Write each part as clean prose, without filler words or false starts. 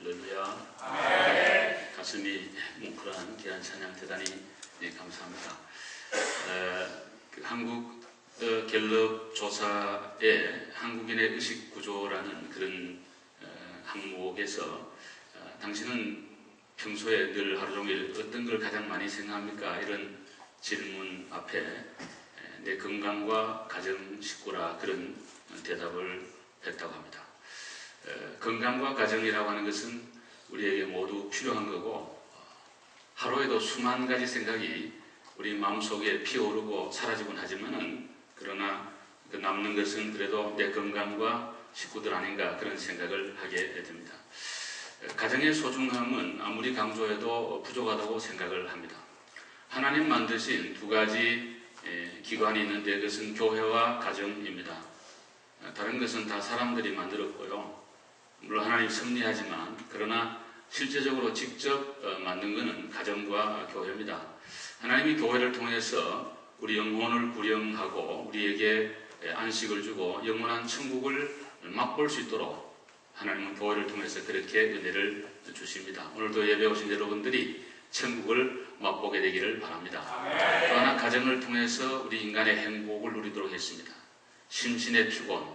할렐루야. 아멘. 가슴이 뭉클한 귀한 찬양 대단히 감사합니다. 한국 갤럽 조사의 한국인의 의식 구조라는 그런 항목에서 당신은 평소에 늘 하루 종일 어떤 걸 가장 많이 생각합니까? 이런 질문 앞에 내 건강과 가정 식구라 그런 대답을 했다고 합니다. 건강과 가정이라고 하는 것은 우리에게 모두 필요한 거고 하루에도 수만 가지 생각이 우리 마음속에 피어오르고 사라지곤 하지만은 그러나 그 남는 것은 그래도 내 건강과 식구들 아닌가 그런 생각을 하게 됩니다. 가정의 소중함은 아무리 강조해도 부족하다고 생각을 합니다. 하나님 만드신 두 가지 기관이 있는데 그것은 교회와 가정입니다. 다른 것은 다 사람들이 만들었고요. 물론 하나님 섭리하지만 그러나 실제적으로 직접 만든 것은 가정과 교회입니다. 하나님이 교회를 통해서 우리 영혼을 구령하고 우리에게 안식을 주고 영원한 천국을 맛볼 수 있도록 하나님은 교회를 통해서 그렇게 은혜를 주십니다. 오늘도 예배 오신 여러분들이 천국을 맛보게 되기를 바랍니다. 또 하나 가정을 통해서 우리 인간의 행복을 누리도록 했습니다. 심신의 피곤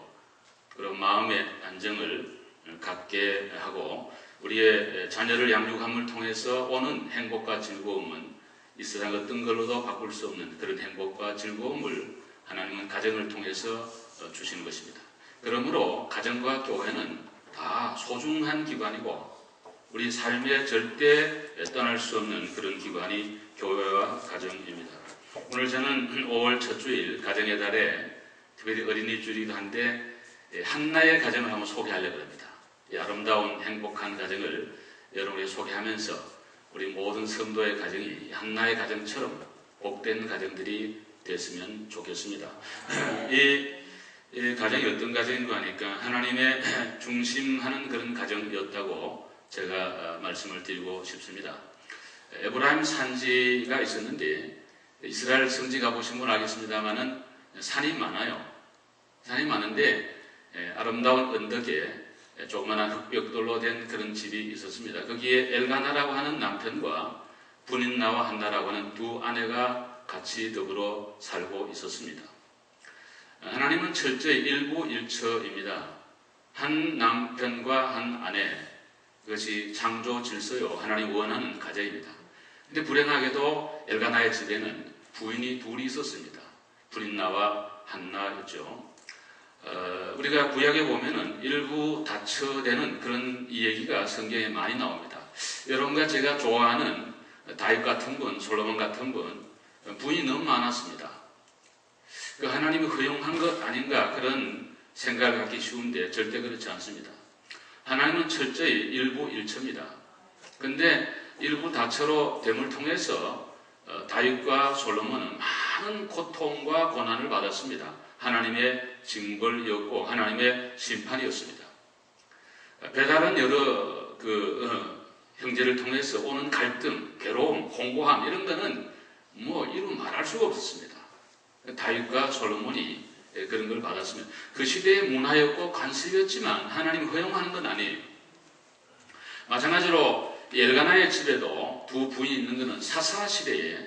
그리고 마음의 안정을 갖게 하고 우리의 자녀를 양육함을 통해서 오는 행복과 즐거움은 이 세상 어떤 걸로도 바꿀 수 없는 그런 행복과 즐거움을 하나님은 가정을 통해서 주시는 것입니다. 그러므로 가정과 교회는 다 소중한 기관이고 우리 삶에 절대 떠날 수 없는 그런 기관이 교회와 가정입니다. 오늘 저는 5월 첫 주일 가정의 달에 특별히 어린이 주일이기도 한데 한나의 가정을 한번 소개하려고 합니다. 이 아름다운 행복한 가정을 여러분에게 소개하면서 우리 모든 성도의 가정이 한나의 가정처럼 복된 가정들이 됐으면 좋겠습니다. 이 가정이 어떤 가정인가 하니까 하나님의 중심하는 그런 가정이었다고 제가 말씀을 드리고 싶습니다. 에브라임 산지가 있었는데 이스라엘 성지 가보신 분 알겠습니다만은 산이 많아요. 산이 많은데 아름다운 언덕에 조그마한 흙벽돌로 된 그런 집이 있었습니다. 거기에 엘가나라고 하는 남편과 분인나와 한나라고 하는 두 아내가 같이 더불어 살고 있었습니다. 하나님은 철저히 일부일처입니다. 한 남편과 한 아내 그것이 창조 질서요 하나님 원하는 가정입니다. 그런데 불행하게도 엘가나의 집에는 부인이 둘이 있었습니다. 분인나와 한나였죠. 우리가 구약에 보면은 일부 다처되는 그런 이야기가 성경에 많이 나옵니다. 여러분과 제가 좋아하는 다윗 같은 분, 솔로몬 같은 분, 부인이 너무 많았습니다. 그 하나님이 허용한 것 아닌가 그런 생각을 갖기 쉬운데 절대 그렇지 않습니다. 하나님은 철저히 일부일처입니다. 그런데 일부 다처로 됨을 통해서 다윗과 솔로몬은 많은 고통과 고난을 받았습니다. 하나님의 징벌이었고 하나님의 심판이었습니다. 배다른 여러 형제를 통해서 오는 갈등, 괴로움, 공고함 이런 거는 이루 말할 수가 없었습니다. 다윗과 솔로몬이 그런 걸 받았습니다. 그 시대의 문화였고 관습이었지만 하나님이 허용하는 건 아니에요. 마찬가지로 엘가나의 집에도 두 부인이 있는 것은 사사 시대에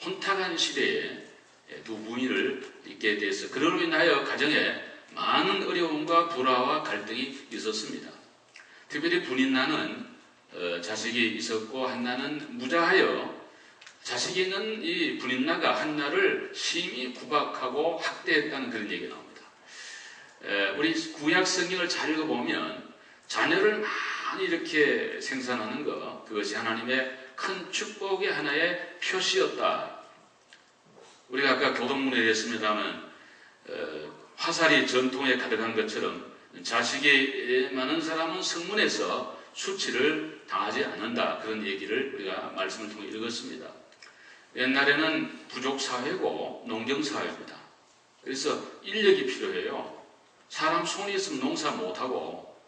혼탁한 시대에 두 부인을 있게 돼서 그로 인하여 가정에 많은 어려움과 불화와 갈등이 있었습니다. 특별히 분인나는 자식이 있었고 한나는 무자하여 자식이 있는 이 분인나가 한나를 심히 구박하고 학대했다는 그런 얘기가 나옵니다. 우리 구약 성경을 잘 읽어보면 자녀를 많이 이렇게 생산하는 것 그것이 하나님의 큰 축복의 하나의 표시였다. 우리가 아까 교동문에 했습니다만 화살이 전통에 가득한 것처럼 자식이 많은 사람은 성문에서 수치를 당하지 않는다. 그런 얘기를 우리가 말씀을 통해 읽었습니다. 옛날에는 부족사회고 농경사회입니다. 그래서 인력이 필요해요. 사람 손이 있으면 농사 못하고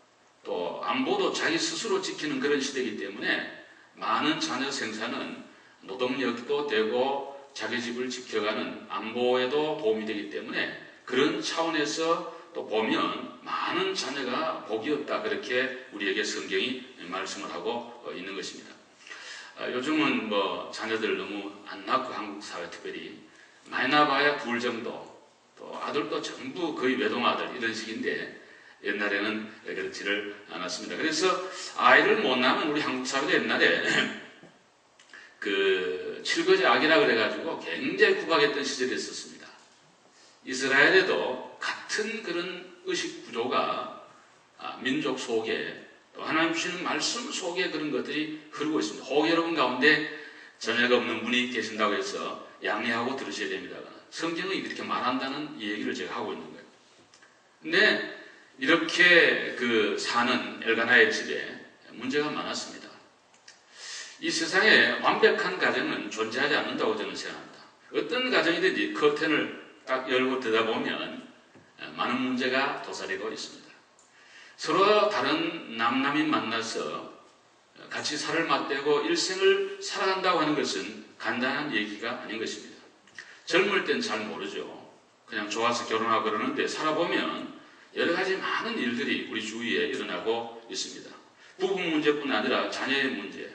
또 안보도 자기 스스로 지키는 그런 시대이기 때문에 많은 자녀 생산은 노동력도 되고 자기 집을 지켜가는 안보에도 도움이 되기 때문에 그런 차원에서 또 보면 많은 자녀가 복이었다, 그렇게 우리에게 성경이 말씀을 하고 있는 것입니다. 요즘은 뭐 자녀들 너무 안 낳고 한국 사회 특별히 많이 낳아봐야 둘 정도, 또 아들도 전부 거의 외동아들 이런 식인데 옛날에는 그렇지를 않았습니다. 그래서 아이를 못 낳으면 우리 한국 사회도 옛날에 그 칠거지 악이라 그래가지고 굉장히 구박했던 시절이 있었습니다. 이스라엘에도 같은 그런 의식 구조가 민족 속에 또 하나님 주시는 말씀 속에 그런 것들이 흐르고 있습니다. 혹 여러분 가운데 자녀가 없는 분이 계신다고 해서 양해하고 들으셔야 됩니다. 성경이 이렇게 말한다는 이 얘기를 제가 하고 있는 거예요. 근데 이렇게 그 사는 엘가나의 집에 문제가 많았습니다. 이 세상에 완벽한 가정은 존재하지 않는다고 저는 생각합니다. 어떤 가정이든지 커튼을 딱 열고 들여다보면 많은 문제가 도사리고 있습니다. 서로 다른 남남이 만나서 같이 살을 맞대고 일생을 살아간다고 하는 것은 간단한 얘기가 아닌 것입니다. 젊을 땐 잘 모르죠. 그냥 좋아서 결혼하고 그러는데 살아보면 여러 가지 많은 일들이 우리 주위에 일어나고 있습니다. 부부 문제뿐 아니라 자녀의 문제,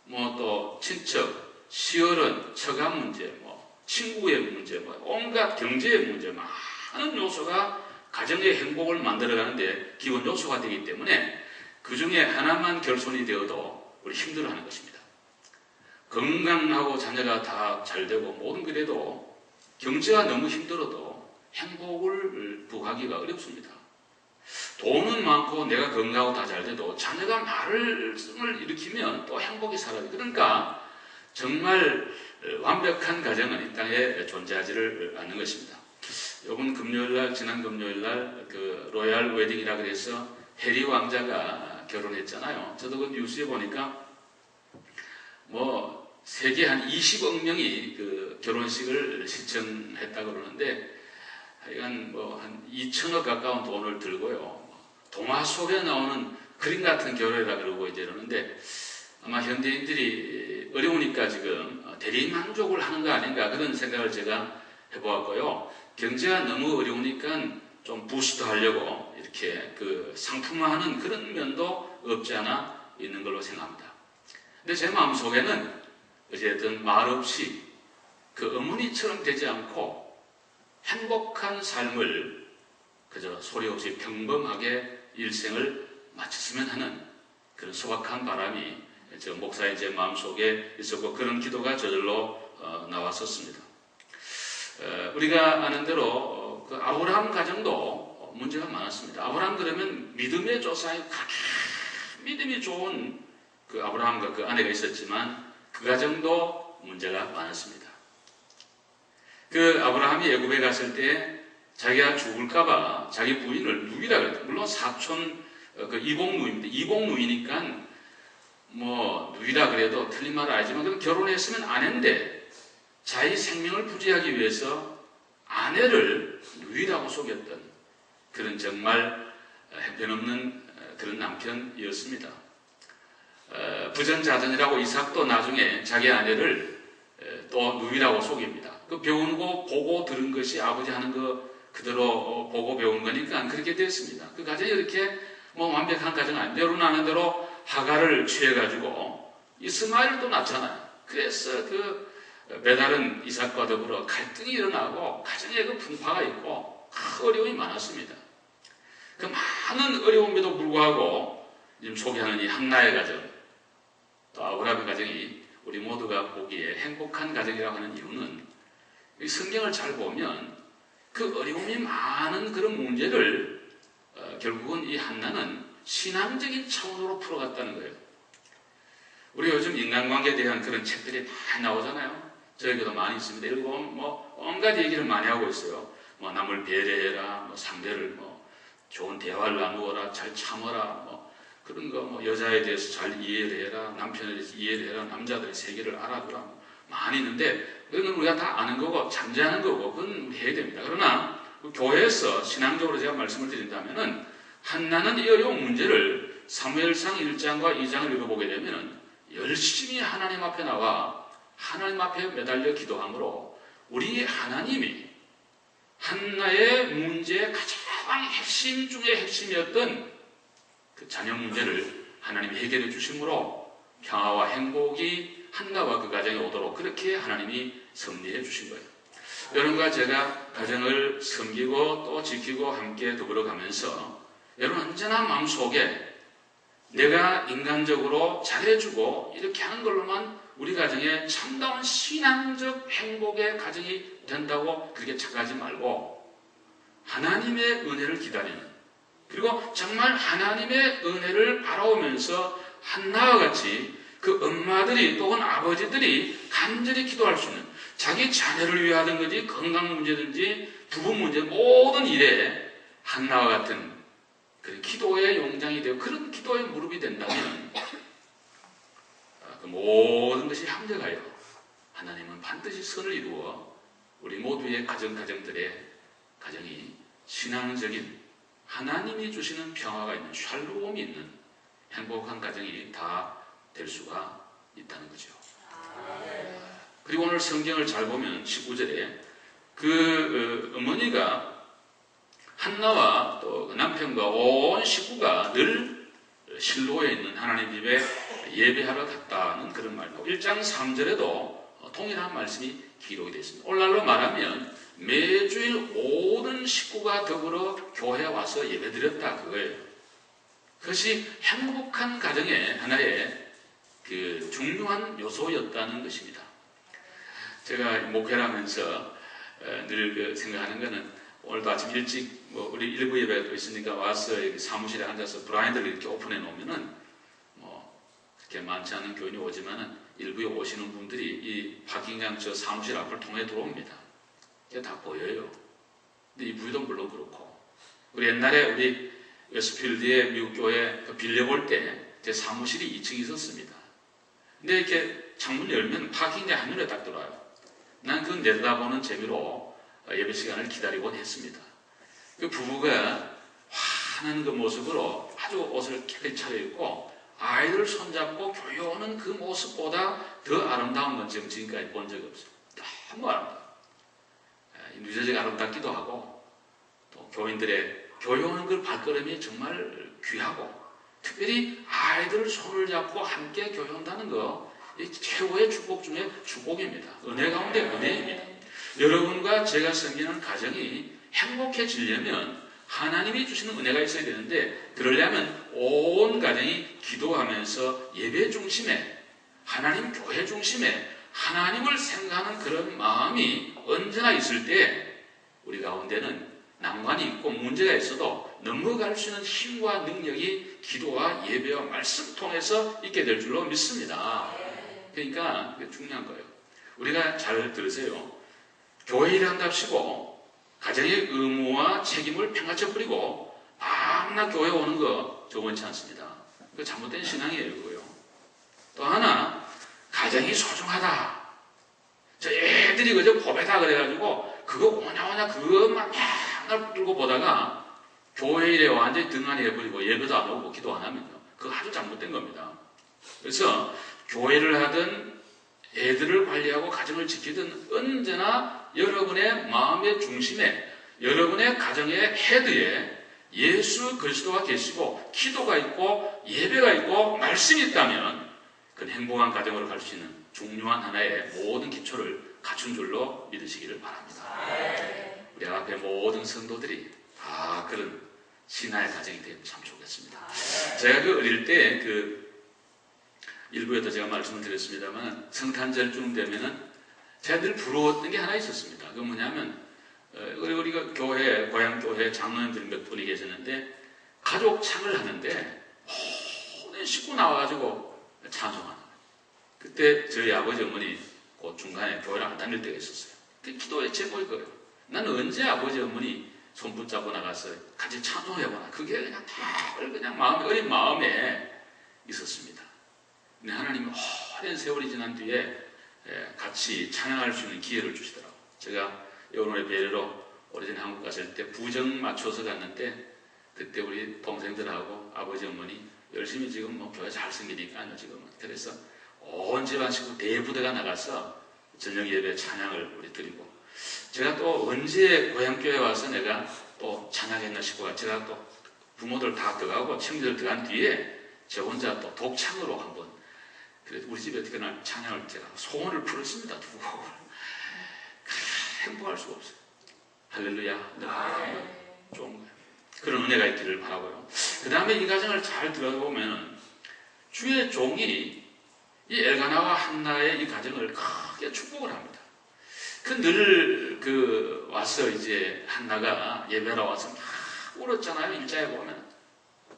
뭐 또 친척, 시어른, 처가 문제, 뭐 친구의 문제, 뭐 온갖 경제의 문제, 많은 요소가 가정의 행복을 만들어가는데 기본 요소가 되기 때문에 그 중에 하나만 결손이 되어도 우리 힘들어하는 것입니다. 건강하고 자녀가 다 잘되고 모든 그래도 경제가 너무 힘들어도 행복을 부하기가 어렵습니다. 돈은 많고 내가 건강하고 다 잘돼도 자녀가 말씀을 일으키면 또 행복이 사라져요. 그러니까 정말 완벽한 가정은 이 땅에 존재하지를 않는 것입니다. 이번 금요일날, 지난 금요일날 그 로얄 웨딩이라 그래서 해리 왕자가 결혼했잖아요. 저도 그 뉴스에 보니까 뭐 세계 한 20억 명이 그 결혼식을 시청했다고 그러는데 하여간 뭐 한 2천억 가까운 돈을 들고요. 동화 속에 나오는 그림 같은 결혼이라 그러고 이제 이러는데 아마 현대인들이 어려우니까 지금 대리만족을 하는 거 아닌가 그런 생각을 제가 해보았고요. 경제가 너무 어려우니까 좀 부스트 하려고 이렇게 그 상품화하는 그런 면도 없지 않아 있는 걸로 생각합니다. 근데 제 마음속에는 어쨌든 말없이 그 어머니처럼 되지 않고 행복한 삶을 그저 소리 없이 평범하게 일생을 마쳤으면 하는 그런 소박한 바람이 저 목사의 제 마음속에 있었고 그런 기도가 저절로 나왔었습니다. 우리가 아는 대로 그 아브라함 가정도 문제가 많았습니다. 아브라함 그러면 믿음의 조상이 믿음이 좋은 그 아브라함과 그 아내가 있었지만 그 가정도 문제가 많았습니다. 그 아브라함이 애굽에 갔을 때 자기가 죽을까봐 자기 부인을 누이라 그랬죠. 물론 사촌 그 이복 누이입니다. 이복 누이니까 뭐 누이라 그래도 틀린 말은 아니지만 그럼 결혼했으면 아내인데 자기 생명을 부지하기 위해서 아내를 누이라고 속였던 그런 정말 형편없는 그런 남편이었습니다. 부전자전이라고 이삭도 나중에 자기 아내를 또 누이라고 속입니다. 그 배운 거 보고 들은 것이 아버지 하는 거 그대로 보고 배운 거니까 그렇게 됐습니다. 그 가정이 이렇게 뭐 완벽한 가정은 아닌데 여러분 아는 대로 하가를 취해가지고 이스마엘을 또 낳잖아요. 그래서 그 배다른 이삭과 더불어 갈등이 일어나고 가정에 그 분파가 있고 어려움이 많았습니다. 그 많은 어려움에도 불구하고 지금 소개하는 이 한나의 가정 또 아브라함의 가정이 우리 모두가 보기에 행복한 가정이라고 하는 이유는 이 성경을 잘 보면 그 어려움이 많은 그런 문제를 결국은 이 한나는 신앙적인 차원으로 풀어갔다는 거예요. 우리 요즘 인간관계에 대한 그런 책들이 많이 나오잖아요. 저에게도 많이 있습니다. 읽어보면 뭐 온갖 얘기를 많이 하고 있어요. 뭐 남을 배려해라, 뭐 상대를 뭐 좋은 대화를 나누어라, 잘 참아라, 뭐 그런 거 뭐 여자에 대해서 잘 이해를 해라, 남편에 대해서 이해를 해라, 남자들의 세계를 알아두라, 뭐 많이 있는데 그건 우리가 다 아는 거고 잠재하는 거고 그건 해야 됩니다. 그러나 교회에서 신앙적으로 제가 말씀을 드린다면은 한나는 이 어려운 문제를 사무엘상 1장과 2장을 읽어보게 되면 열심히 하나님 앞에 나와 하나님 앞에 매달려 기도함으로 우리 하나님이 한나의 문제에 가장 가장 핵심 중에 핵심이었던 그 자녀 문제를 하나님이 해결해 주심으로 평화와 행복이 한나와 그 가정에 오도록 그렇게 하나님이 섭리해 주신 거예요. 여러분과 제가 가정을 섬기고 또 지키고 함께 더불어 가면서 여러분 언제나 마음속에 내가 인간적으로 잘해주고 이렇게 하는 걸로만 우리 가정에 참다운 신앙적 행복의 가정이 된다고 그렇게 착각하지 말고 하나님의 은혜를 기다리는, 그리고 정말 하나님의 은혜를 바라오면서 한나와 같이 그 엄마들이 또는 아버지들이 간절히 기도할 수 있는, 자기 자녀를 위하든지 건강 문제든지 부부 문제 모든 일에 한나와 같은 그런 기도의 용장이 되고 그런 기도의 무릎이 된다면 그 모든 것이 합력하여 하나님은 반드시 선을 이루어 우리 모두의 가정들의 가정이 신앙적인 하나님이 주시는 평화가 있는 샬롬이 있는 행복한 가정이 다 될 수가 있다는 거죠. 그리고 오늘 성경을 잘 보면 19절에 그 어머니가 한나와 또 남편과 온 식구가 늘 실로에 있는 하나님 집에 예배하러 갔다는 그런 말이고 1장 3절에도 동일한 말씀이 기록이 되어 있습니다. 오늘날로 말하면 매주일 모든 식구가 더불어 교회에 와서 예배드렸다 그거예요. 그것이 행복한 가정의 하나의 그 중요한 요소였다는 것입니다. 제가 목회를 하면서 늘 생각하는 것은 오늘도 아침 일찍 우리 일부 예배가 또 있으니까 와서 사무실에 앉아서 블라인드를 이렇게 오픈해 놓으면은 그렇게 많지 않은 교인이 오지만은 일부에 오시는 분들이 이 파킹장 저 사무실 앞을 통해 들어옵니다. 이게 다 보여요. 근데 이 부유도 물론 그렇고 우리 옛날에 우리 웨스트필드의 미국 교회 빌려볼 때 제 사무실이 2층에 있었습니다. 근데 이렇게 창문 열면 파킹장 한눈에 딱 들어와요. 난 그건 내려다보는 재미로 예배 시간을 기다리곤 했습니다. 그 부부가 환한 그 모습으로 아주 옷을 깨끗이 차려입고 아이들 손잡고 교회 오는 그 모습보다 더 아름다운 건 지금까지 본 적이 없어요. 너무 아름다워요. 유재적 아름답기도 하고 또 교인들의 교회 오는 그 발걸음이 정말 귀하고 특별히 아이들 손을 잡고 함께 교회 온다는 거 최고의 축복 중에 축복입니다. 은혜 가운데 은혜입니다. 여러분과 제가 섬기는 가정이 행복해지려면 하나님이 주시는 은혜가 있어야 되는데 그러려면 온 가정이 기도하면서 예배 중심에 하나님 교회 중심에 하나님을 생각하는 그런 마음이 언제나 있을 때 우리 가운데는 난관이 있고 문제가 있어도 넘어갈 수 있는 힘과 능력이 기도와 예배와 말씀 통해서 있게 될 줄로 믿습니다. 그러니까 그게 중요한 거예요. 우리가 잘 들으세요. 교회 일을 한답시고 가정의 의무와 책임을 평가쳐 버리고 밤낮 교회 오는 거 저원치 않습니다. 그 잘못된 신앙이에요. 그거요. 또 하나 가정이 소중하다. 저 애들이 그저 법에다 그래가지고 그거 오냐오냐 그것만 맨날 붙들고 보다가 교회 일에 완전히 등한히 해버리고 예배도 안 오고 기도 안 하면요. 그거 아주 잘못된 겁니다. 그래서 교회를 하든 애들을 관리하고 가정을 지키든 언제나 여러분의 마음의 중심에 여러분의 가정의 헤드에 예수 그리스도가 계시고 기도가 있고 예배가 있고 말씀이 있다면 그건 행복한 가정으로 갈 수 있는 중요한 하나의 모든 기초를 갖춘 줄로 믿으시기를 바랍니다. 우리 앞에 모든 성도들이 다 그런 신화의 가정이 되면 참 좋겠습니다. 제가 그 어릴 때 일부에도 제가 말씀을 드렸습니다만 성탄절쯤 되면은 제가 늘 부러웠던 게 하나 있었습니다. 그건 뭐냐면 우리가 교회 고향 교회 장로님들 몇 분이 계셨는데 가족 창을 하는데 모든 식구 나와가지고 찬송하는 거예요. 그때 저희 아버지 어머니 그 중간에 교회를 안 다닐 때가 있었어요. 그 기도의 제목이 그거예요. 나는 언제 아버지 어머니 손 붙잡고 나가서 같이 찬송해보나. 그게 그냥 늘 그냥 어린 마음에 있었습니다. 근데 하나님은 오랜 세월이 지난 뒤에 같이 찬양할 수 있는 기회를 주시더라고요. 제가 여론의 배려로 오래전에 한국 갔을 때 부정 맞춰서 갔는데 그때 우리 동생들하고 아버지 어머니 열심히 지금 교회 잘 생기니까요 지금은. 그래서 온 집안 식구 대부대가 나가서 저녁 예배 찬양을 우리 드리고 제가 또 언제 고향교회 와서 내가 또 찬양했나 싶어가 제가 또 부모들 다 들어가고 친구들 들어간 뒤에 제 혼자 또 독창으로 한번 그래서 우리 집에 어떻게 날 찬양을 제가 소원을 풀었습니다. 두 곡을. 행복할 수가 없어요. 할렐루야. 좋은 거예요. 그런 은혜가 있기를 바라고요. 그 다음에 이 과정을 잘 들어보면 주의 종이 이 엘가나와 한나의 이 과정을 크게 축복을 합니다. 늘 와서 이제 한나가 예배하러 와서 막 울었잖아요. 일자에 보면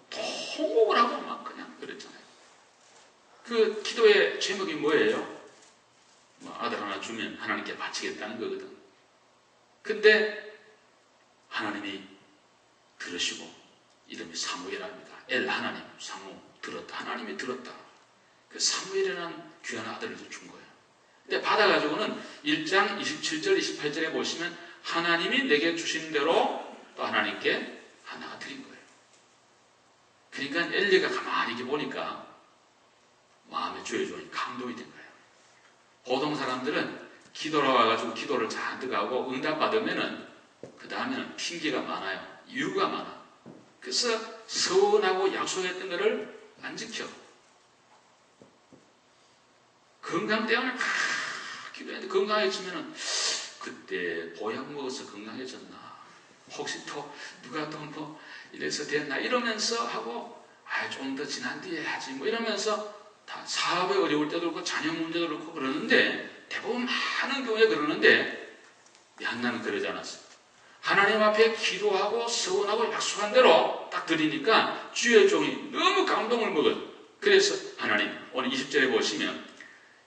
통곡을 하고 막 그냥 그랬잖아요. 그 기도의 제목이 뭐예요? 아들 하나 주면 하나님께 바치겠다는 거거든. 근데 하나님이 들으시고 이름이 사무엘입니다. 엘 하나님, 사무 들었다. 하나님이 들었다. 그 사무엘이라는 귀한 아들을 준 거예요. 근데 받아가지고는 1장 27절, 28절에 보시면 하나님이 내게 주신 대로 또 하나님께 하나가 드린 거예요. 그러니까 엘리가 가만히 이렇게 보니까 마음의 주의 종이 감동이 된 거예요. 보통 사람들은 기도로 와가지고 기도를 잔뜩 하고 응답받으면은 그 다음에는 핑계가 많아요. 이유가 많아. 그래서 서운하고 약속했던 것을 안 지켜. 건강 때문에 막 기도했는데 건강해지면은 그때 보약 먹어서 건강해졌나? 혹시 또 누가 또 뭐 이래서 됐나? 이러면서 하고 좀 더 지난 뒤에 하지 뭐 이러면서 다 사업에 어려울 때도 그렇고 자녀 문제도 그렇고 그러는데 대부분 많은 경우에 그러는데 한나는 그러지 않았어요. 하나님 앞에 기도하고 서원하고 약속한 대로 딱 드리니까 주의 종이 너무 감동을 먹어요. 그래서 하나님 오늘 20절에 보시면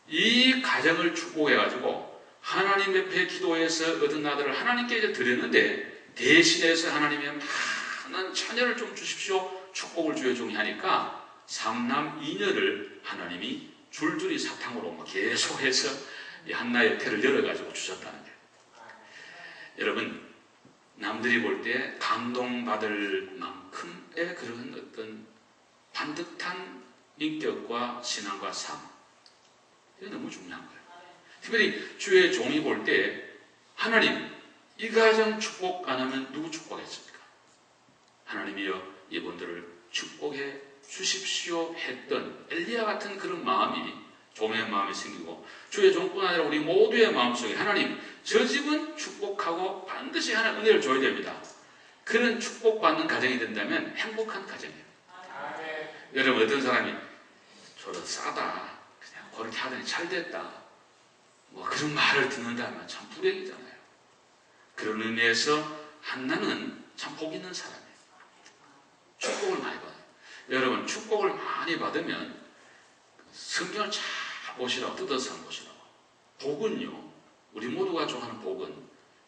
이 가정을 축복해가지고 하나님 앞에 기도해서 얻은 아들을 하나님께 이제 드렸는데 대신해서 하나님의 많은 자녀를 좀 주십시오. 축복을 주의 종이 하니까 3남 2녀를 하나님이 줄줄이 사탕으로 계속해서 한나의 태를 열어가지고 주셨다는 거예요. 여러분 남들이 볼 때 감동받을 만큼의 그런 어떤 반듯한 인격과 신앙과 삶 이게 너무 중요한 거예요. 특별히 주의 종이 볼 때 하나님 이 가정 축복 안 하면 누구 축복했습니까? 하나님이여 이분들을 축복해 주십시오 했던 엘리야 같은 그런 마음이 종의 마음이 생기고 주의 종뿐 아니라 우리 모두의 마음속에 하나님 저 집은 축복하고 반드시 하나님 은혜를 줘야 됩니다. 그런 축복받는 가정이 된다면 행복한 가정이에요. 여러분 어떤 사람이 저도 싸다 그냥 그렇게 하더니 잘 됐다 뭐 그런 말을 듣는다면 참 불행이잖아요. 그런 의미에서 한나는 참 복 있는 사람이에요. 축복을 많이 받아요. 여러분 축복을 많이 받으면 성경을 잘 보시라고 뜯어서 한번 보시라고. 복은요 우리 모두가 좋아하는 복은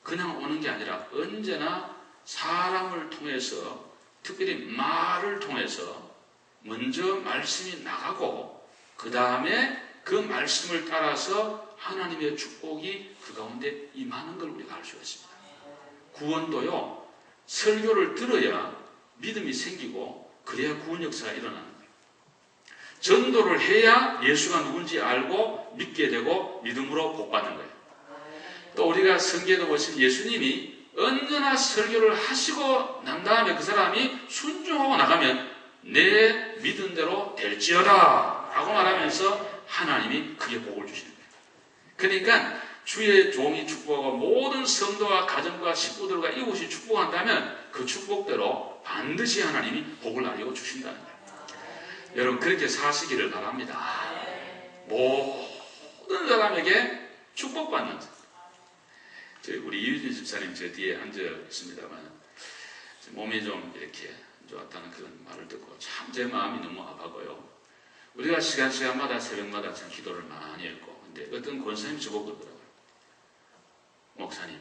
그냥 오는 게 아니라 언제나 사람을 통해서 특별히 말을 통해서 먼저 말씀이 나가고 그 다음에 그 말씀을 따라서 하나님의 축복이 그 가운데 임하는 걸 우리가 알 수가 있습니다. 구원도요 설교를 들어야 믿음이 생기고 그래야 구원 역사가 일어나는 거예요. 전도를 해야 예수가 누군지 알고 믿게 되고 믿음으로 복받는 거예요. 또 우리가 성경에도 보시면 예수님이 언제나 설교를 하시고 난 다음에 그 사람이 순종하고 나가면 내 믿은 대로 될지어다 라고 말하면서 하나님이 그게 복을 주시는 거예요. 그러니까 주의 종이 축복하고 모든 성도와 가정과 식구들과 이웃이 축복한다면 그 축복대로 반드시 하나님이 복을 나누어 주신다는 거예요. 여러분 그렇게 사시기를 바랍니다. 모든 사람에게 축복받는 우리 이유진 집사님 제 뒤에 앉아 있습니다만 몸이 좀 이렇게 안 좋았다는 그런 말을 듣고 참 제 마음이 너무 아파고요. 우리가 시간마다 새벽마다 참 기도를 많이 했고 근데 어떤 권사님이 저보고 그러더라고요. 목사님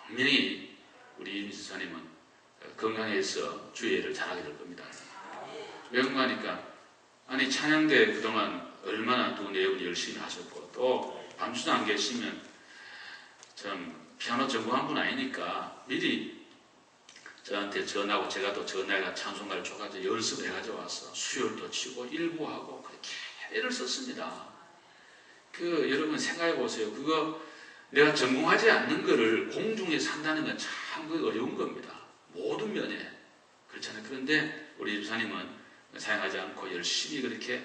분명히 우리 이유진 집사님은 건강해서 주의를 잘하게 될 겁니다. 왜 그런가 아니 찬양대 그동안 얼마나 두 네 분 열심히 하셨고 또 밤주도 안 계시면 참 피아노 전공한 분 아니니까 미리 저한테 전하고 제가 또 전날과 찬송가를 줘가지고 연습을 해가지고 와서 수요일도 치고 일부하고 그렇게 애를 썼습니다. 여러분 생각해 보세요. 그거 내가 전공하지 않는 것을 공중에서 한다는 건 참 어려운 겁니다. 모든 면에. 그렇잖아요. 그런데 우리 집사님은 사양하지 않고 열심히 그렇게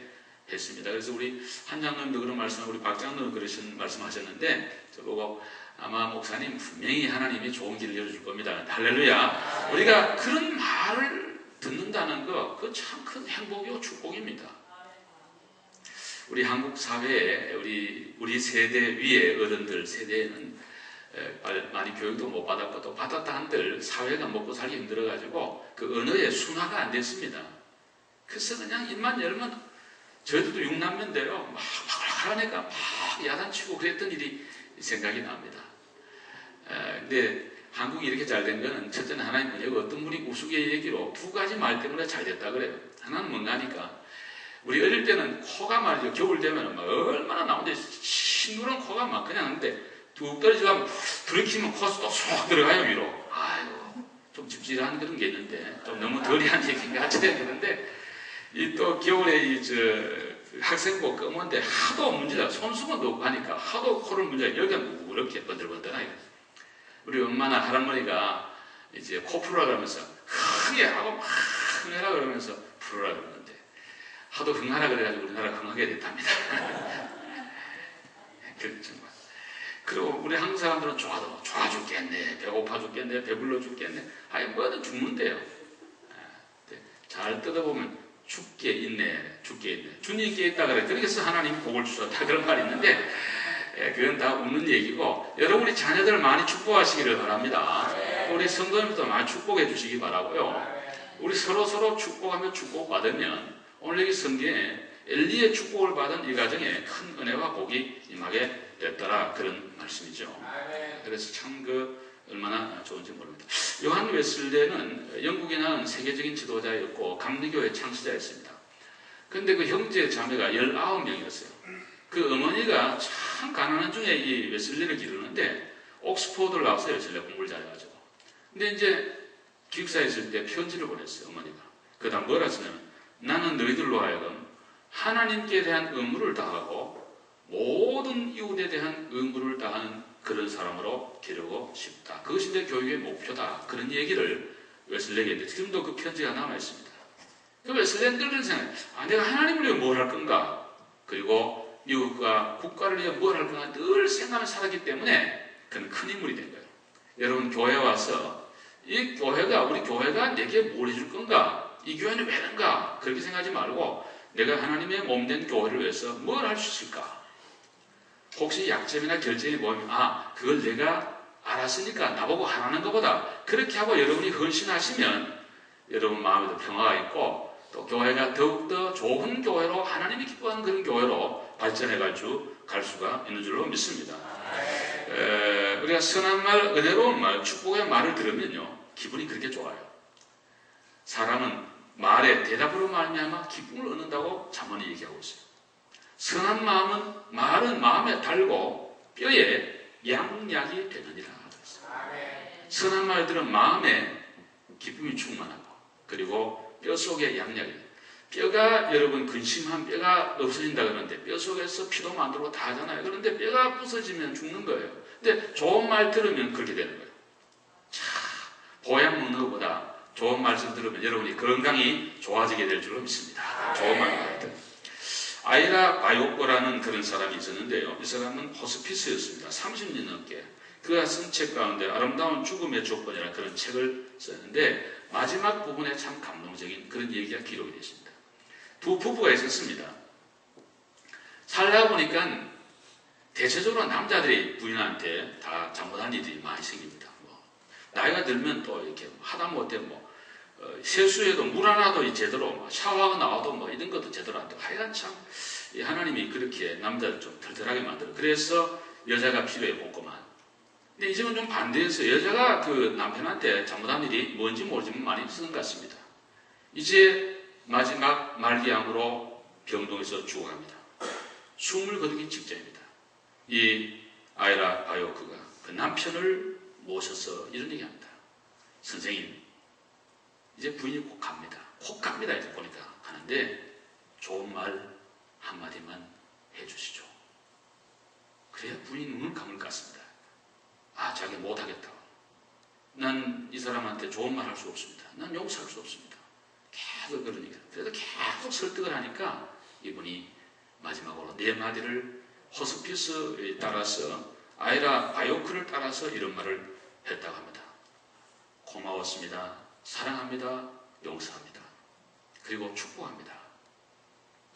했습니다. 그래서 우리 한장로님도 그런 말씀, 우리 박장로는 그러신 말씀하셨는데, 저보고 아마 목사님 분명히 하나님이 좋은 길을 열어줄 겁니다. 할렐루야. 우리가 그런 말을 듣는다는 거, 그거 참 큰 행복이고 축복입니다. 우리 한국 사회에 우리 세대 위에 어른들 세대에는 많이 교육도 못 받았고 또 받았다 한들 사회가 먹고 살기 힘들어가지고 그 언어의 순화가 안 됐습니다. 그래서 그냥 입만 열면 저희들도 6남매인데요. 막 하라니까 막 야단치고 그랬던 일이 생각이 납니다. 근데 한국이 이렇게 잘 된 거는 첫째는 하나님 은혜고 어떤 분이 우스개 얘기로 두 가지 말 때문에 잘 됐다 그래요. 하나는 뭔가 하니까 우리 어릴 때는 코가 말이죠. 겨울 되면 막 얼마나 나오는데 시누런 코가 막 그냥 하는데 뚝 떨어지면 들이키면 코가 쏙 들어가요 위로. 아이고 좀 찝찝한 그런 게 있는데 좀 너무 덜이한 얘기인가 어쨌든 그런데 이 또 겨울에 학생복 검은데 하도 문제가 손수건도 없고 하니까 하도 코를 문제가 여기가 이렇게 번들번들하게 우리 엄마나 할아버지가 이제 코 풀으라 그러면서 흥해 하고 막 흥해라 그러면서 풀으라 그러는데 하도 흥하라 그래가지고 우리나라 흥하게 됐답니다. 그렇죠. 그리고 우리 한국 사람들은 좋아 죽겠네, 배고파 죽겠네, 배불러 죽겠네, 아니 뭐든 죽는데요. 잘 뜯어보면 죽게 있네. 주님께 있다 그래. 그래서 하나님이 복을 주셨다 그런 말이 있는데 그건 다 웃는 얘기고 여러분이 자녀들을 많이 축복하시기를 바랍니다. 우리 성도님들도 많이 축복해 주시기 바라고요. 우리 서로 축복하며 축복받으면 오늘 여기 성경에 엘리의 축복을 받은 이 가정에 큰 은혜와 복이 임하게 됐더라 그런 말씀이죠. 그래서 참 얼마나 좋은지 모릅니다. 요한 웨슬레는 영국에 나온 세계적인 지도자였고 감리교의 창시자였습니다. 그런데 그 형제 자매가 19명이었어요. 그 어머니가 참 가난한 중에 이 웨슬레를 기르는데 옥스포드를 나와서 웨슬레 공부를 잘해가지고 근데 이제 기숙사에 있을 때 편지를 보냈어요. 어머니가. 그 다음 뭐라 했냐면 나는 너희들로 하여금 하나님께 대한 의무를 다하고 모든 이웃에 대한 의무를 다하는 그런 사람으로 기르고 싶다. 그것이 내 교육의 목표다. 그런 얘기를 웨슬레에게 했는데 지금도 그 편지가 남아있습니다. 그 웨슬레는 늘 생각해요. 내가 하나님을 위해 뭘 할 건가? 그리고 미국과 국가를 위해 뭘 할 건가? 늘 생각하면서 살았기 때문에 그는 큰 인물이 된 거예요. 여러분 교회에 와서 우리 교회가 내게 뭘 해줄 건가? 이 교회는 왜 하는가? 그렇게 생각하지 말고 내가 하나님의 몸된 교회를 위해서 뭘 할 수 있을까? 혹시 약점이나 결점이 뭐면 그걸 내가 알았으니까 나보고 하라는 것보다 그렇게 하고 여러분이 헌신하시면 여러분 마음에도 평화가 있고 또 교회가 더욱더 좋은 교회로 하나님이 기뻐하는 그런 교회로 발전해 갈 수가 있는 줄로 믿습니다. 우리가 선한 말, 은혜로운 말, 축복의 말을 들으면요 기분이 그렇게 좋아요. 사람은 말에 대답으로 말미암아 기쁨을 얻는다고 잠언이 얘기하고 있어요. 선한 말은 마음에 달고 뼈에 양약이 되느니라. 선한 말들은 마음에 기쁨이 충만하고 그리고 뼈 속에 양약이 뼈가 여러분 근심한 뼈가 없어진다 그러는데 뼈 속에서 피도 만들고 다 하잖아요. 그런데 뼈가 부서지면 죽는 거예요. 근데 좋은 말 들으면 그렇게 되는 거예요. 보약 먹는 것보다 좋은 말씀 들으면 여러분이 건강이 좋아지게 될 줄로 믿습니다. 좋은 말들. 아이라 바요코라는 그런 사람이 있었는데요. 이 사람은 호스피스였습니다. 30년 넘게. 그가 쓴 책 가운데 아름다운 죽음의 조건이라는 그런 책을 썼는데 마지막 부분에 참 감동적인 그런 얘기가 기록이 되어 있습니다. 두 부부가 있었습니다. 살다 보니까 대체적으로 남자들이 부인한테 다 잘못한 일이 많이 생깁니다. 나이가 들면 또 이렇게 하다못해 세수해도 물 하나도 제대로 샤워하고 나와도 이런 것도 제대로 안 되고 하여간 참 하나님이 그렇게 남자를 좀 털털하게 만들어. 그래서 여자가 필요해 볶고만. 근데 이제는 좀 반대해서 여자가 그 남편한테 잘못한 일이 뭔지 모르지만 많이 쓰는 것 같습니다. 이제 마지막 말기암으로 병동에서 죽어갑니다. 숨을 거두기 직전입니다. 이 아이라 바요크가 그 남편을 모셔서 이런 얘기합니다. 선생님, 이제 부인이 곧 갑니다. 이제 보니까 하는데 좋은 말 한마디만 해주시죠. 그래야 부인이 눈을 감을 것 같습니다. 자기 못하겠다. 난 이 사람한테 좋은 말 할 수 없습니다. 난 용서할 수 없습니다. 계속 그러니까. 그래서 계속 설득을 하니까 이분이 마지막으로 네 마디를 호스피스에 따라서 아이라 바이오크를 따라서 이런 말을 했다고 합니다. 고마웠습니다. 사랑합니다. 용서합니다. 그리고 축복합니다.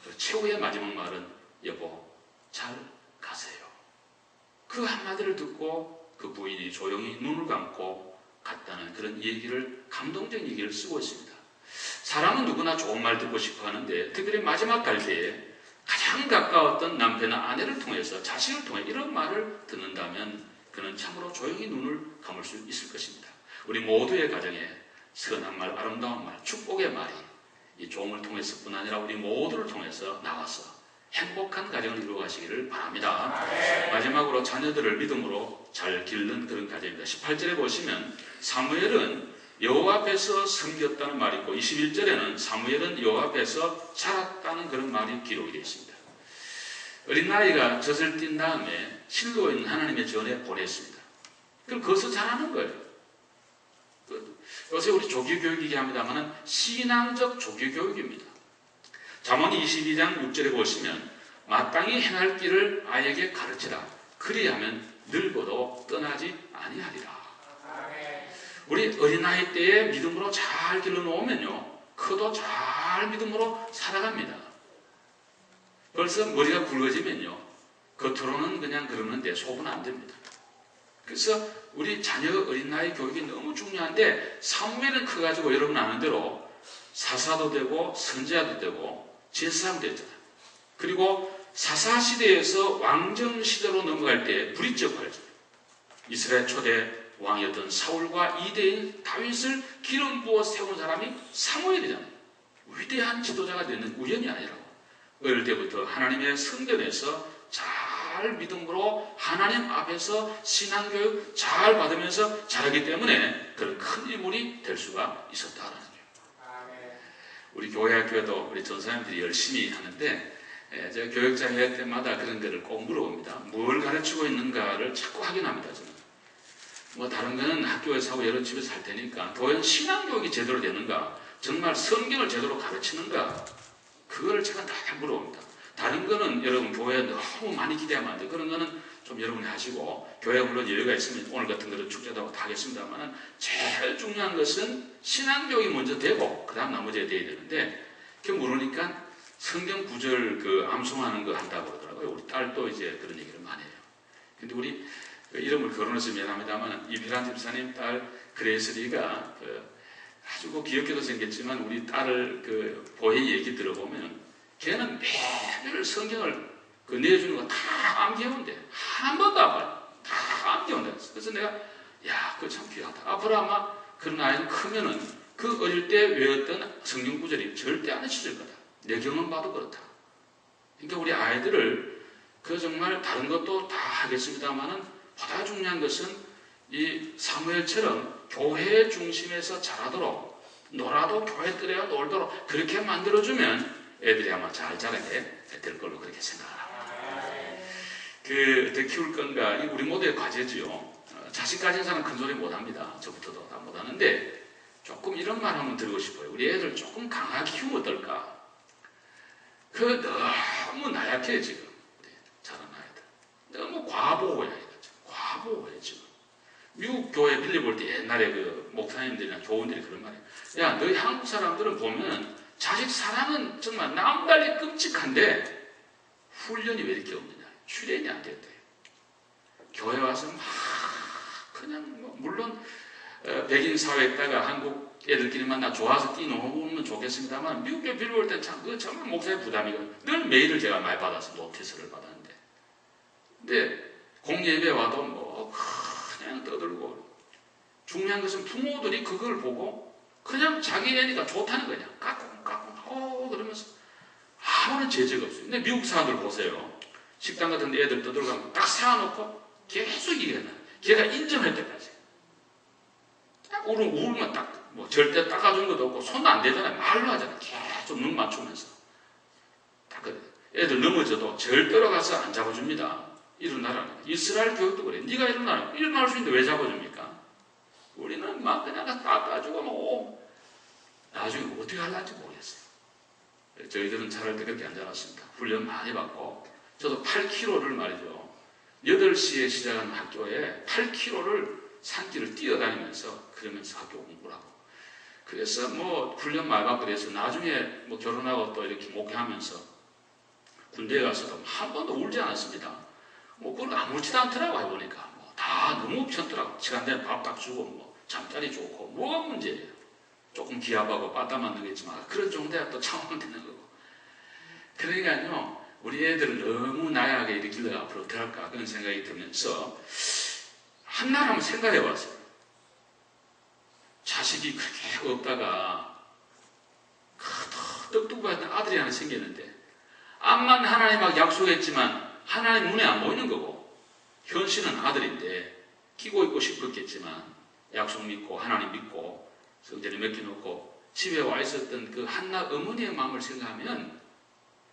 그 최후의 마지막 말은 여보 잘 가세요. 그 한마디를 듣고 그 부인이 조용히 눈을 감고 갔다는 그런 얘기를, 감동적인 얘기를 쓰고 있습니다. 사람은 누구나 좋은 말 듣고 싶어 하는데 특별히 마지막 갈 때에 가장 가까웠던 남편이나 아내를 통해서, 자식을 통해 이런 말을 듣는다면 그는 참으로 조용히 눈을 감을 수 있을 것입니다. 우리 모두의 가정에 선한 말, 아름다운 말, 축복의 말이 이 종을 통해서뿐 아니라 우리 모두를 통해서 나와서 행복한 가정을 이루어가시기를 바랍니다. 마지막으로 자녀들을 믿음으로 잘 기르는 그런 가정입니다. 18절에 보시면 사무엘은 여호와 앞에서 섬겼다는 말이 있고 21절에는 사무엘은 여호와 앞에서 자랐다는 그런 말이 기록이 되어 있습니다. 어린 나이가 젖을 띈 다음에 실로에 있는 하나님의 전에 보냈습니다. 그럼 거기서 자라는 거예요. 요새 우리 조기교육 얘기합니다만 신앙적 조기교육입니다. 잠언 22장 6절에 보시면 마땅히 행할 길을 아이에게 가르치라. 그리하면 늙어도 떠나지 아니하리라. 우리 어린아이 때에 믿음으로 잘 길러놓으면요 커도 잘 믿음으로 살아갑니다. 벌써 머리가 굵어지면요 겉으로는 그냥 그러는데 속은 안 됩니다. 그래서 우리 자녀 어린아이 교육이 너무 중요한데 사무엘은 커가지고 여러분 아는 대로 사사도 되고 선지자도 되고 제사장도 됐잖아요. 그리고 사사시대에서 왕정시대로 넘어갈 때 브릿지 역할을 했어요. 이스라엘 초대 왕이었던 사울과 이대인 다윗을 기름 부어 세운 사람이 사무엘이잖아요. 위대한 지도자가 되는 우연이 아니라고. 어릴 때부터 하나님의 성전에서 잘 믿음으로 하나님 앞에서 신앙교육 잘 받으면서 자라기 때문에 그런 큰 인물이 될 수가 있었다는 거예요. 우리 교회 학교도 우리 전사님들이 열심히 하는데 제가 교육자회 때마다 그런 거를 꼭 물어봅니다. 뭘 가르치고 있는가를 자꾸 확인합니다. 저는. 뭐 다른 거는 학교에서 하고 여러 집에서 할 테니까 교회는 신앙교육이 제대로 되는가, 정말 성경을 제대로 가르치는가, 그거를 제가 다 물어봅니다. 다른 거는 여러분 교회에 너무 많이 기대하면 안 돼요. 그런 거는 좀 여러분이 하시고, 교회가 물론 여유가 있으면 오늘 같은 거는 축제도 하고 다 하겠습니다만 제일 중요한 것은 신앙교육이 먼저 되고 그 다음 나머지가 돼야 되는데, 그게 모르니까 성경 구절 그 암송하는 거 한다고 그러더라고요. 우리 딸도 이제 그런 얘기를 많이 해요. 근데 우리 이름을 거론해서 미안합니다만 이필한 집사님 딸 그레이스리가 아주 귀엽게도 생겼지만 우리 딸을 그 보혜 얘기 들어보면 걔는 매일 성경을 내주는 거 다 암기해온대. 한 번도 안 봐요. 다 암기해온다. 그래서 내가 야 그거 참 귀하다. 앞으로 아마 그런 아이는 크면은 그 어릴 때 외웠던 성경 구절이 절대 안 잊혀질 거다. 내 경험 봐도 그렇다. 그러니까 우리 아이들을 그 정말 다른 것도 다 하겠습니다만은 보다 중요한 것은 이 사무엘처럼 교회 중심에서 자라도록, 놀아도 교회 들여야 놀도록 그렇게 만들어주면 애들이 아마 잘 자라게 될 걸로 그렇게 생각합니다. 더 키울 건가? 우리 모두의 과제지요. 자식 가진 사람은 큰 소리 못합니다. 저부터도 다 못하는데 조금 이런 말 한번 드리고 싶어요. 우리 애들 조금 강하게 키우면 어떨까? 너무 나약해 지금. 자라는 아이들. 너무 과보호야. 과보호해 지금. 미국 교회 빌려볼 때 옛날에 그 목사님들이나 교원들이 그런 말이에요. 야, 너희 한국 사람들은 보면 자식 사랑은 정말 남달리 끔찍한데 훈련이 왜 이렇게 없느냐.训練이 안 됐대요. 교회 와서 막 그냥 물론 백인 사회에다가 한국 애들끼리만 나 좋아서 뛰노면 좋겠습니다만 미국 교회 빌려볼 때 참 그거 정말 목사의 부담이고 늘 메일을 제가 많이 받아서 노티스를 받았는데 근데 공예배 와도 뭐 그냥 떠들고 중요한 것은 부모들이 그걸 보고 그냥 자기 애니까 좋다는 거냐 까꿍 그러면서 아무런 제재가 없어요. 근데 미국 사람들 보세요. 식당 같은 데 애들 떠들어가면 딱 세워놓고 계속 얘기해놔. 걔가 인정할 때까지. 딱 울면 딱 뭐 절대 닦아준 것도 없고 손도 안 대잖아요. 말로 하잖아요. 계속 눈 맞추면서. 딱 애들 넘어져도 절대로 가서 안 잡아줍니다. 일어나라. 이스라엘 교육도 그래. 네가 일어나라. 일어날 수 있는데 왜 잡아줍니까? 우리는 막 그냥 닦아주고 뭐 나중에 어떻게 할란지 모르겠어요. 저희들은 잘할 때 그렇게 앉아놨습니다. 훈련 많이 받고 저도 8km를 말이죠. 8시에 시작하는 학교에 8km를 산길을 뛰어다니면서 그러면서 학교 공부를 하고 그래서 뭐 훈련 많이 받고 그래서 나중에 뭐 결혼하고 또 이렇게 목회하면서 군대에 가서도 한 번도 울지 않았습니다. 뭐 그걸 아무렇지도 않더라고 해보니까 뭐 다 너무 편더라고. 시간 되면 밥 딱 주고 뭐 잠자리 좋고 뭐가 문제예요. 조금 기압하고 빠따 만들겠지만 그런 정도야 또 참으면 되는 거고. 그러니까요 우리 애들을 너무 나약하게 이렇게 길러 앞으로 어떻게 할까 그런 생각이 들면서 한날 한번 생각해 봤어요. 자식이 그렇게 없다가 떡두꺼운 아들이 하나 생겼는데 암만 하나님하고 약속했지만 하나님 눈에 안 보이는 거고 현실은 아들인데 끼고 있고 싶었겠지만 약속 믿고 하나님 믿고 성전에 맡겨놓고 집에 와 있었던 그 한나 어머니의 마음을 생각하면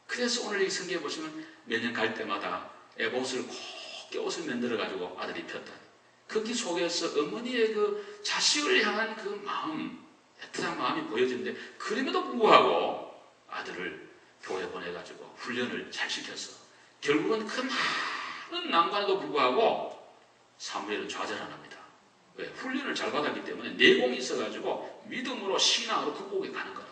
그래서 오늘 이 성경에 보시면 매년 갈 때마다 에봇을 꼭 껴옷을 만들어가지고 아들이 폈다. 거기 속에서 어머니의 그 자식을 향한 그 마음, 애틋한 마음이 보여지는데 그럼에도 불구하고 아들을 교회 보내가지고 훈련을 잘 시켰어. 결국은 그 많은 난관에도 불구하고 사무엘은 좌절 안 합니다. 왜? 훈련을 잘 받았기 때문에 내공이 있어가지고 믿음으로 신앙으로 극복해 가는 거라고.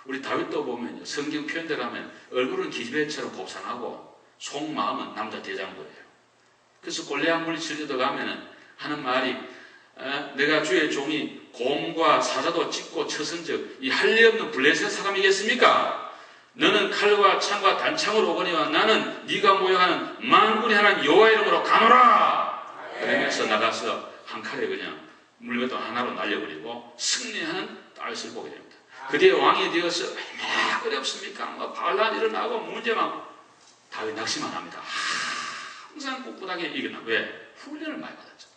우리 다윗도 보면 성경 표현대로 하면 얼굴은 기집애처럼 곱상하고 속마음은 남자 대장부예요. 그래서 골리앗 물리치려 들어가면은 하는 말이 내가 주의 종이 곰과 사자도 찢고 쳐선즉 이 할례 없는 블레셋 사람이겠습니까? 너는 칼과 창과 단창으로 오거니와 나는 네가 모여가는 만군의 하나님 여호와 이름으로 가노라. 그러면서 나가서 한 칼에 그냥 물맷돌 하나로 날려버리고 승리하는 다윗을 보게 됩니다. 그대의 왕이 되어서 얼마나 어렵습니까? 뭐 반란 일어나고 문제만 다윗 낙심만 합니다. 항상 꿋꿋하게 이겨나. 왜? 훈련을 많이 받았죠.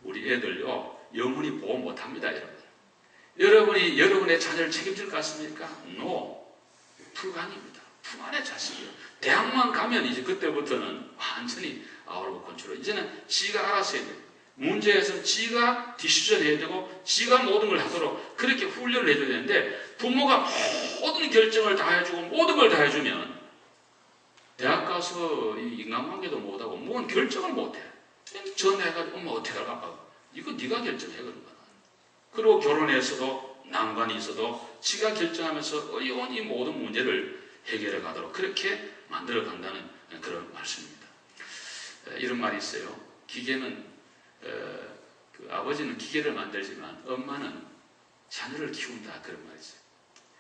우리 애들요 영원히 보호 못합니다. 여러분이 여러분의 자녀를 책임질 것 같습니까? No. 불가능입니다. 품 안의 자식이요. 대학만 가면 이제 그때부터는 완전히 아우르고 컨트롤. 이제는 지가 알아서 해야 돼요. 문제에서는 지가 디시전 해야 되고 지가 모든 걸 하도록 그렇게 훈련을 해줘야 되는데 부모가 모든 결정을 다 해주고 모든 걸 다 해주면 대학 가서 인간관계도 못하고 뭔 결정을 못해. 전화해가지고 엄마 어떻게 할까? 아빠 이거 네가 결정해 그런 거야. 그리고 결혼해서도 난관이 있어도 지가 결정하면서 어려운 이 모든 문제를 해결해 가도록 그렇게 만들어 간다는 그런 말씀입니다. 이런 말이 있어요. 기계는 그 아버지는 기계를 만들지만 엄마는 자녀를 키운다 그런 말이 있어요.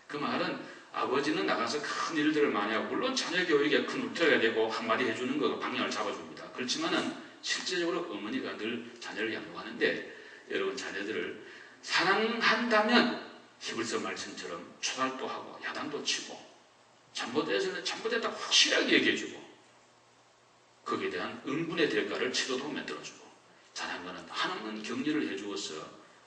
그 말은 아버지는 나가서 큰 일들을 많이 하고 물론 자녀 교육에 큰 울타리가 되고 한마디 해주는 거 방향을 잡아줍니다. 그렇지만은 실제적으로 어머니가 늘 자녀를 양육하는데 여러분 자녀들을 사랑한다면 히브리서 말씀처럼 초달도 하고 야단도 치고 잘못해서는 잘못했다 확실하게 얘기해주고 거기에 대한 응분의 대가를 치료도 만들어주고 잘한 거는 하나님은 격려를 해주어서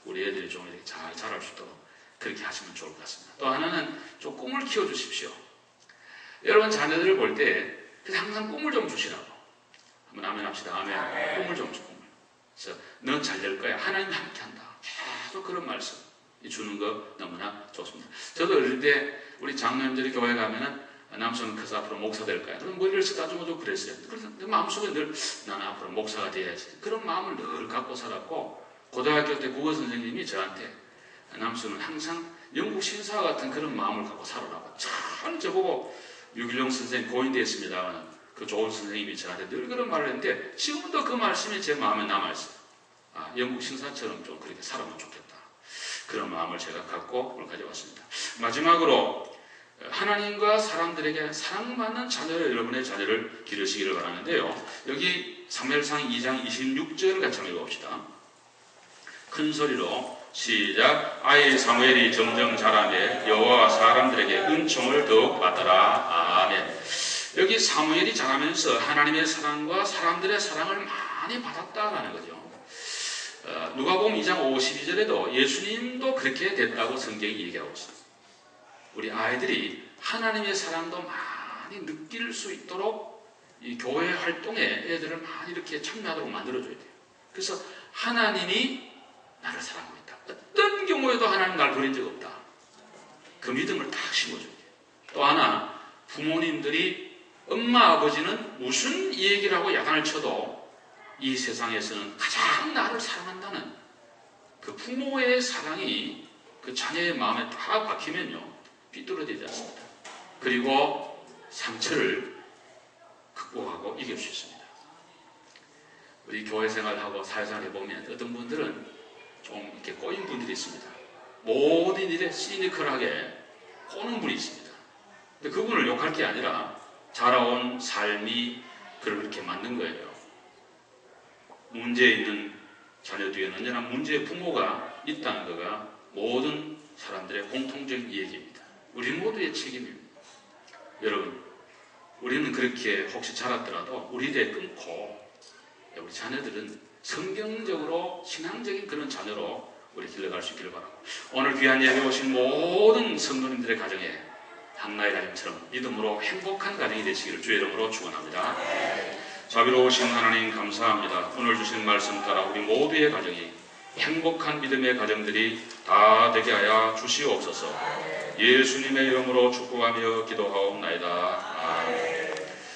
우리 애들이 좀 이렇게 잘 자랄 수 있도록 그렇게 하시면 좋을 것 같습니다. 또 하나는 좀 꿈을 키워주십시오. 여러분 자녀들을 볼 때 항상 꿈을 좀 주시라고. 한번 아멘 합시다. 아멘. 꿈을 좀 주. 그래서 넌 잘 될 거야. 하나님 함께한다. 계속 그런 말씀 주는 거 너무나 좋습니다. 저도 어릴 때 우리 장로님들이 교회 가면은 남성은 커서 앞으로 목사 될 거야. 그럼 머리를 쓰다듬어 주고 그랬어요. 그래서 내 마음속에 늘 나는 앞으로 목사가 돼야지. 그런 마음을 늘 갖고 살았고 고등학교 때 국어 선생님이 저한테 남성은 항상 영국 신사와 같은 그런 마음을 갖고 살아라고 참 저보고 6.16 선생님 고인되었습니다. 그 좋은 선생님이 저한테 늘 그런 말을 했는데 지금도 그 말씀이 제 마음에 남아있어요. 영국 신사처럼 좀 그렇게 살아면 좋겠다. 그런 마음을 제가 갖고 오늘 가져왔습니다. 마지막으로 하나님과 사람들에게 사랑받는 자녀를 여러분의 자녀를 기르시기를 바라는데요. 여기 사무엘상 2장 26절을 같이 한번 읽어봅시다. 큰 소리로 시작. 아이 사무엘이 점점 자라매 여호와 사람들에게 은총을 더욱 받더라. 아멘. 여기 사무엘이 자라면서 하나님의 사랑과 사람들의 사랑을 많이 받았다라는 거죠. 누가복음 2장 52절에도 예수님도 그렇게 됐다고 성경이 얘기하고 있습니다. 우리 아이들이 하나님의 사랑도 많이 느낄 수 있도록 이 교회 활동에 애들을 많이 이렇게 참여하도록 만들어줘야 돼요. 그래서 하나님이 나를 사랑하고 있다. 어떤 경우에도 하나님 나를 버린 적 없다. 그 믿음을 딱 심어줘야 돼요. 또 하나, 부모님들이 엄마 아버지는 무슨 얘기를 하고 야단을 쳐도 이 세상에서는 가장 나를 사랑한다는 그 부모의 사랑이 그 자녀의 마음에 딱 박히면요, 삐뚤어지지 않습니다. 그리고 상처를 극복하고 이길 수 있습니다. 우리 교회 생활하고 사회생활 해보면 어떤 분들은 좀 이렇게 꼬인 분들이 있습니다. 모든 일에 시니컬하게 꼬는 분이 있습니다. 근데 그분을 욕할 게 아니라 자라온 삶이 그를 그렇게 만든 거예요. 문제 있는 자녀 뒤에는 언제나 문제의 부모가 있다는 거가 모든 사람들의 공통적인 얘기입니다. 우리 모두의 책임입니다. 여러분, 우리는 그렇게 혹시 자랐더라도 우리를 끊고 우리 자녀들은 성경적으로 신앙적인 그런 자녀로 우리 길러갈 수 있기를 바라고, 오늘 귀한 예배 오신 모든 성도님들의 가정에 한나의 가정처럼 믿음으로 행복한 가정이 되시기를 주의 이름으로 축원합니다. 자비로우신 하나님 감사합니다. 오늘 주신 말씀 따라 우리 모두의 가정이 행복한 믿음의 가정들이 다 되게 하여 주시옵소서. 예수님의 이름으로 축복하며 기도하옵나이다. 아멘.